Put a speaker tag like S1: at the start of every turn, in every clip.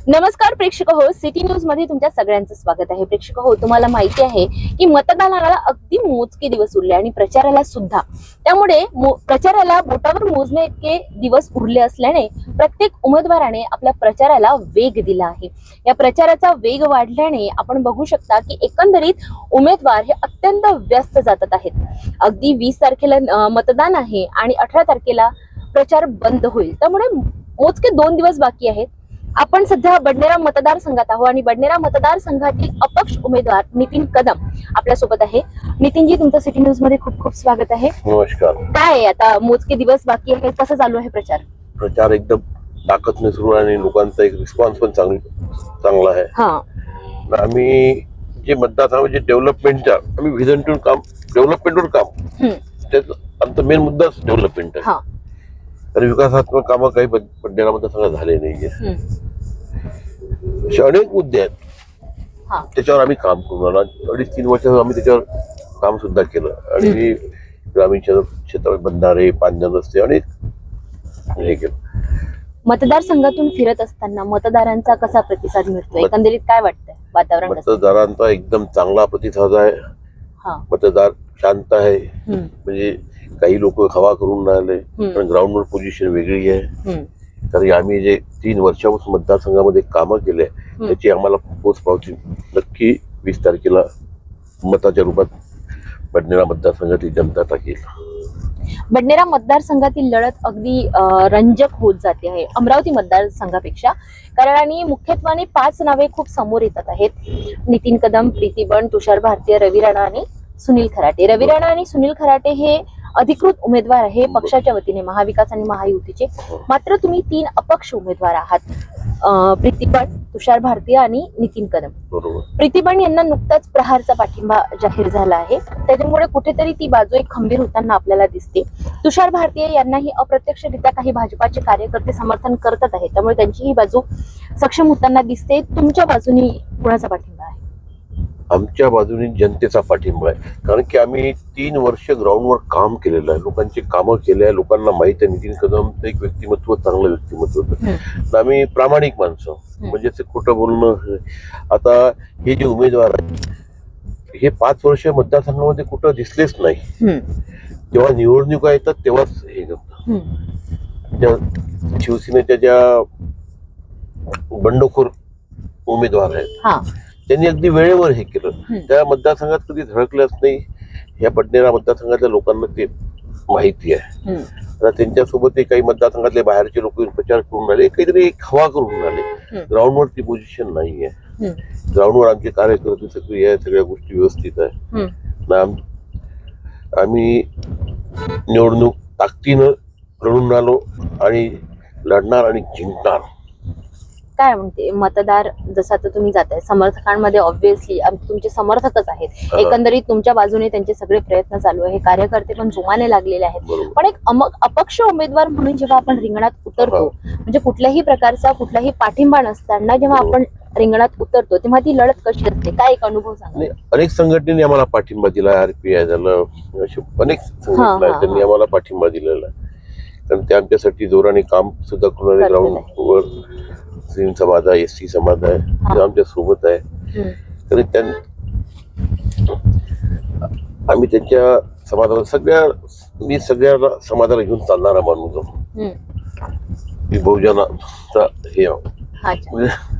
S1: नमस्कार प्रेक्षक हो, सिटी न्यूज मध्ये तुमच्या सगळ्यांचं स्वागत आहे. प्रेक्षक हो, तुम्हाला माहिती आहे की मतदानाला अगदी मोजके दिवस उरले आणि प्रचाराला सुद्धा. त्यामुळे प्रचाराला बोटावर मोजणे इतके दिवस उरले असल्याने प्रत्येक उमेदवाराने आपल्या प्रचाराला वेग दिला आहे. या प्रचाराचा वेग वाढल्याने आपण बघू शकता की एकंदरीत उमेदवार हे अत्यंत व्यस्त जातात आहेत. अगदी 20 तारखेला मतदान आहे आणि 18 तारखेला प्रचार बंद होईल. त्यामुळे मोजके 2 दिवस बाकी आहेत. आपण सध्या बडनेरा मतदारसंघात आहोत आणि बडनेरा मतदारसंघातील अपक्ष उमेदवार नितीन कदम आपल्या सोबत आहे. नितीनजी, तुमचं सिटी न्यूज मध्ये खूप खूप स्वागत आहे.
S2: नमस्कार.
S1: काय आता मोजके दिवस बाकी आहे, कसं चालू आहे प्रचार?
S2: प्रचार एकदम ताकदने सुरू आणि लोकांचा एक रिस्पॉन्स पण चांगला आहे. आम्ही जे मतदार जे डेव्हलपमेंटच्या आम्ही व्हिजन काम डेव्हलपमेंटवर काम त्याचा आमचा मेन मुद्दाच डेव्हलपमेंट आहे. आणि विकासात्मक कामं काही बडनेरा मतदारसंघात झाले नाहीये. असे अनेक मुद्दे आहेत, त्याच्यावर आम्ही काम करून 2.5-3 वर्ष आम्ही त्याच्यावर काम सुद्धा केलं. आणि ग्रामीण क्षेत्रात बंधारे, पांढर रस्ते अनेक हे केलं.
S1: मतदारसंघातून फिरत असताना मतदारांचा कसा प्रतिसाद मिळतो, एकंदरीत काय वाटतंय वातावरण?
S2: मतदारांचा एकदम चांगला प्रतिसाद आहे. मतदार शांत आहे. म्हणजे काही लोक हवा करून राहिले, पण ग्राउंडवर पोझिशन वेगळी आहे. कारण आम्ही जे 3 वर्षापासून मतदारसंघामध्ये कामं केले त्याची आम्हाला पोचपावती नक्की 20 तारखेला मताच्या रूपात बडनेरा मतदारसंघातील जनता टाकेल.
S1: बडनेरा मतदारसंघातील लढत अगदी रंजक होत जाते आहे अमरावती मतदारसंघापेक्षा. कारण आणि मुख्यत्वाने 5 नावे खूप समोर येतात आहेत: नितीन कदम, प्रीती बंड, तुषार भारतीय, रवी राणा आणि सुनील खराटे. रवी राणा आणि सुनील खराटे हे अधिकृत उमेदवार आहे पक्षाच्या वतीने, महाविकास आणि महायुतीचे. मात्र तुम्ही 3 अपक्ष उमेदवार आहात, प्रीती बंड, तुषार भारतीय आणि नितीन कदम. प्रीती बंड यांना नुकताच प्रहारचा पाठिंबा जाहीर झाला आहे, त्याच्यामुळे कुठेतरी ती बाजू एक खंबीर होताना आपल्याला दिसते. तुषार भारतीय यांनाही अप्रत्यक्षरित्या काही भाजपाचे कार्यकर्ते समर्थन करतात आहेत, त्यामुळे त्यांची ही बाजू सक्षम होताना दिसते. तुमच्या बाजूनी कुणाचा पाठिंबा आहे?
S2: आमच्या बाजूने जनतेचा पाठिंबा आहे. कारण की आम्ही 3 वर्ष ग्राउंडवर काम केलेलं आहे, लोकांची कामं केली आहे. लोकांना माहित आहे नितीन कदम एक व्यक्तिमत्व, चांगलं व्यक्तिमत्व होतं. आम्ही प्रामाणिक माणसं, म्हणजे ते खोटं बोलणं. आता हे जे उमेदवार आहेत हे 5 वर्ष मतदारसंघामध्ये कुठं दिसलेच नाही. जेव्हा निवडणुका येतात तेव्हाच हे करतात. शिवसेनेच्या ज्या बंडखोर उमेदवार आहेत त्यांनी अगदी वेळेवर हे केलं. त्या मतदारसंघात कधी धडकलंच नाही. या बडनेरा मतदारसंघातल्या लोकांना ते माहिती आहे. आता त्यांच्यासोबत काही मतदारसंघातले बाहेरचे लोक प्रचार करून राहिले, काहीतरी एक हवा करून राहिले. ग्राउंडवर ती पोझिशन नाहीये. ग्राउंडवर आमचे कार्यकर्ते सक्रिय आहे, सगळ्या गोष्टी व्यवस्थित आहे. आम्ही निवडणूक ताकदीनं लढून राहिलो आणि लढणार आणि जिंकणार.
S1: काय म्हणते मतदार, जसं आता तुम्ही जाताय समर्थकांमध्ये, ऑब्व्हियसली तुमचे समर्थकच आहेत. एकंदरीत तुमच्या बाजूने त्यांचे सगळे प्रयत्न चालू आहे, कार्यकर्ते पण जोमाने लागलेले आहेत. पण एक अपक्ष उमेदवार म्हणून जेव्हा आपण रिंगणात उतरतो, म्हणजे कुठल्याही प्रकारचा कुठलाही पाठिंबा नसताना जेव्हा आपण रिंगणात उतरतो, तेव्हा ती लढत कशी असते, काय एक अनुभव सांगा?
S2: अनेक संघटनेने आम्हाला पाठिंबा दिला. RPI झालं, असे अनेक संघटना आहेत त्यांनी आम्हाला पाठिंबा दिलेला आहे. कारण ते आमच्यासाठी जोराने काम सुद्धा करणारे ग्राउंडवर मुस्लिम समाज आहे, SC समाज आहे, ते आमच्या सोबत आहे. तरी आम्ही त्यांच्या समाजाला मी सगळ्या समाजाला घेऊन चालणारा माणूस आहोत. बहुजनाचा हे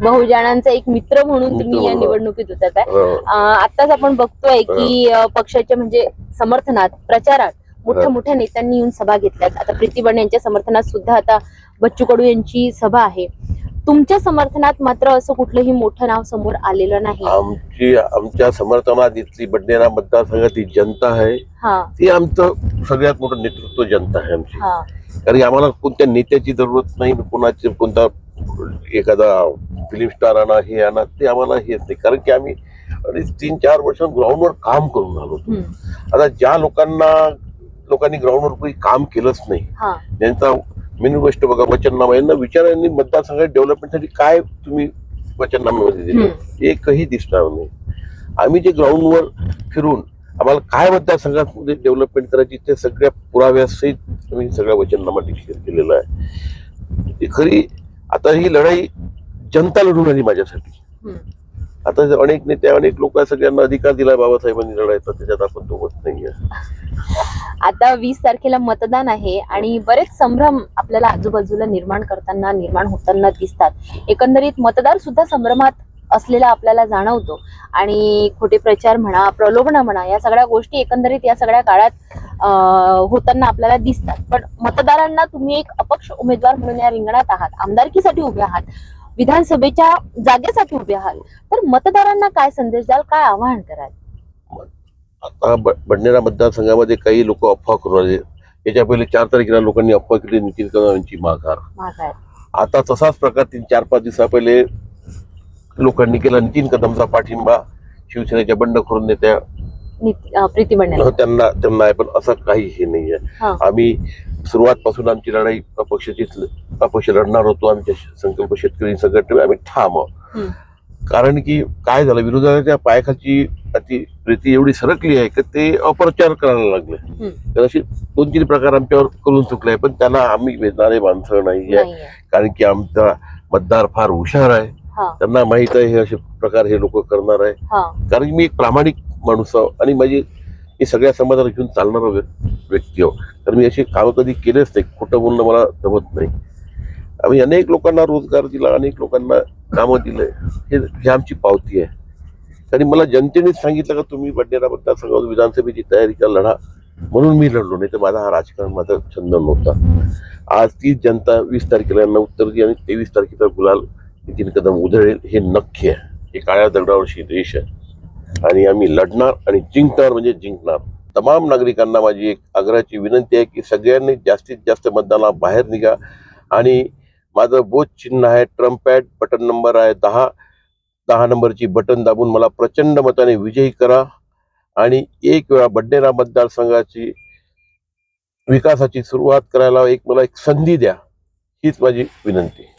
S1: बहुजनांचा एक मित्र म्हणून तुम्ही या निवडणुकीत उतरत आहे. आताच आपण बघतोय की पक्षाच्या म्हणजे समर्थनात, प्रचारात मोठ्या मोठ्या नेत्यांनी येऊन सभा घेतल्यात. आता प्रीती बंड यांच्या समर्थनात सुद्धा आता बच्चू कडू यांची सभा आहे. तुमच्या समर्थनात मात्र असं कुठलंही मोठं नाव समोर आलेलं नाही.
S2: आमच्या समर्थनात इथली बडनेरा मतदारसंघातील जनता आहे, ती आमचं सगळ्यात मोठं नेतृत्व जनता आहे आमची. कारण आम्हाला कोणत्या नेत्याची जरूरत नाही, कोणता एखादा फिल्म स्टार आणा, हे आणा, ते आम्हाला हेच नाही. कारण की आम्ही 3-4 वर्ष ग्राउंडवर काम करून आलो. आता ज्या लोकांनी ग्राउंडवर काही काम केलंच नाही, त्यांचा मेन गोष्ट बघा, वचननामा. यांना विचारांनी मतदारसंघात डेव्हलपमेंटसाठी काय तुम्ही वचननाम्यामध्ये दिलं, एकही दिसणार नाही. आम्ही जे ग्राउंडवर फिरून आम्हाला काय मतदारसंघामध्ये डेव्हलपमेंट करायची ते सगळ्या पुराव्यासहित आम्ही सगळ्या वचननामा डिक्लेअर केलेला आहे. खरी आता ही लढाई जनता लढून आली माझ्यासाठी.
S1: हम्म.
S2: आता अनेक नेते अनेक लोक सगळ्यांना अधिकार दिलाय बाबासाहेबांनी लढायचा, त्याच्यात आपण दोघत नाहीये.
S1: आता 20 तारखेला मतदान आहे आणि बरेच संभ्रम आपल्याला आजूबाजूला निर्माण होताना दिसतात. एकंदरीत मतदार सुद्धा संभ्रमात असलेला आपल्याला जाणवतो आणि खोटे प्रचार म्हणा, प्रलोभन म्हणा, या सगळ्या गोष्टी एकंदरीत या सगळ्या काळात होताना आपल्याला दिसतात. पण मतदारांना तुम्ही एक अपक्ष उमेदवार म्हणून या रिंगणात आहात, आमदारकीसाठी उभे आहात, विधानसभेच्या जागेसाठी उभे आहात, तर मतदारांना काय संदेश द्याल, काय आवाहन कराल?
S2: आता बडनेरा मतदारसंघामध्ये काही लोक अफवा करून राहिले. याच्या पहिले 4 तारखेला लोकांनी अफवा केली नितीन कदम यांची माघार. आता तसाच प्रकार 3-4-5 दिवसा पहिले लोकांनी केला. नितीन कदमचा पाठिंबा शिवसेनेच्या बंडखोर नेत्या
S1: प्रीती बंडे
S2: त्यांना आहे, पण असं काही हे नाहीये. आम्ही सुरुवातपासून आमची लढाई अपक्ष लढणार होतो. आमच्या संकल्प शेतकरी संघटने आम्ही ठाम आहोत. कारण की काय झालं, विरोधाच्या पायाखालची ती प्रीती एवढी सरकली आहे की ते अपप्रचार करायला लागले. तर असे 2-3 प्रकार आमच्यावर करून चुकले, पण त्यांना आम्ही वेदणारे माणसं नाहीये. कारण की आमचा मतदार फार हुशार आहे, त्यांना माहित आहे हे असे प्रकार हे लोक करणार आहे. कारण की मी एक प्रामाणिक माणूस आहो आणि मी सगळ्या समाजाला घेऊन चालणारा व्यक्ती आहो. तर मी असे काम कधी केलेच नाही. खोटं बोलणं मला जमत नाही. आम्ही अनेक लोकांना रोजगार दिला, अनेक लोकांना कामं दिलंय. हे आमची पावती आहे. आणि मला जनतेनेच सांगितलं का तुम्ही बडनेरा मतदारसंघात विधानसभेची तयारी करा, लढा, म्हणून मी लढलो. नाही तर माझा माझा छंद नव्हता. आज ती जनता 20 तारखेला यांना उत्तर दिली आणि 23 तारखेचा गुलाल नितीन कदम उधळेल हे नक्की आहे. हे काळ्या दगडावरची रेष आहे आणि आम्ही लढणार आणि जिंकणार म्हणजे जिंकणार. तमाम नागरिकांना माझी एक आग्रहाची विनंती आहे की सगळ्यांनी जास्तीत जास्त मतदानाला बाहेर निघा आणि माझं बोध चिन्ह आहे, ट्रम्प पॅड, बटन नंबर आहे 10 नंबरची बटन दाबून मला प्रचंड मताने विजयी करा आणि एक वेळा बडनेरा मतदारसंघाची विकासाची सुरुवात करायला मला एक संधी द्या, हीच माझी विनंती.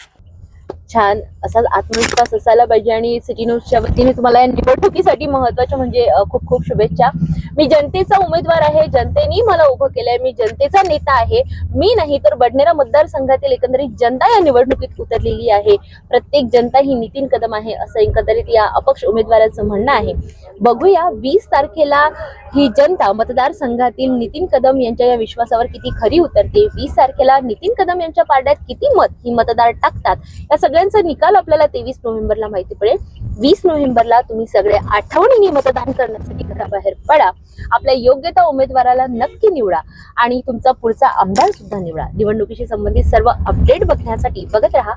S1: छान, असाच आत्मविश्वास असायला पाहिजे आणि सिटी न्यूजच्या वतीने तुम्हाला या निवडणुकीसाठी महत्वाचं म्हणजे खूप खूप शुभेच्छा. मी जनतेचा उमेदवार आहे, जनतेने मला उभं केलंय, मी जनतेचा नेता आहे. मी नाही तर बडनेरा मतदारसंघातील एकंदरीत जनता या निवडणुकीत उतरलेली आहे. प्रत्येक जनता ही नितीन कदम आहे असं एकंदरीत या अपक्ष उमेदवाराचं म्हणणं आहे. बघूया 20 तारखेला ही जनता मतदारसंघातील नितीन कदम यांच्या या विश्वासावर किती खरी उतरते. 20 तारखेला नितीन कदम यांच्या पारड्यात किती मत ही मतदार टाकतात, या सगळ्यांचा निकाल आपल्याला 23 नोव्हेंबरला माहिती पडेल. 20 नोव्हेंबरला तुम्ही सगळे आठवणीने मतदान करण्यासाठी घराबाहेर पडा, आपल्या योग्य उमेदवाराला नक्की निवडा आणि तुमचा पुढचा आमदार सुद्धा निवडा. निवडणुकीशी संबंधित सर्व अपडेट बघण्यासाठी बघत रहा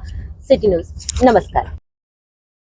S1: सिटी न्यूज. नमस्कार.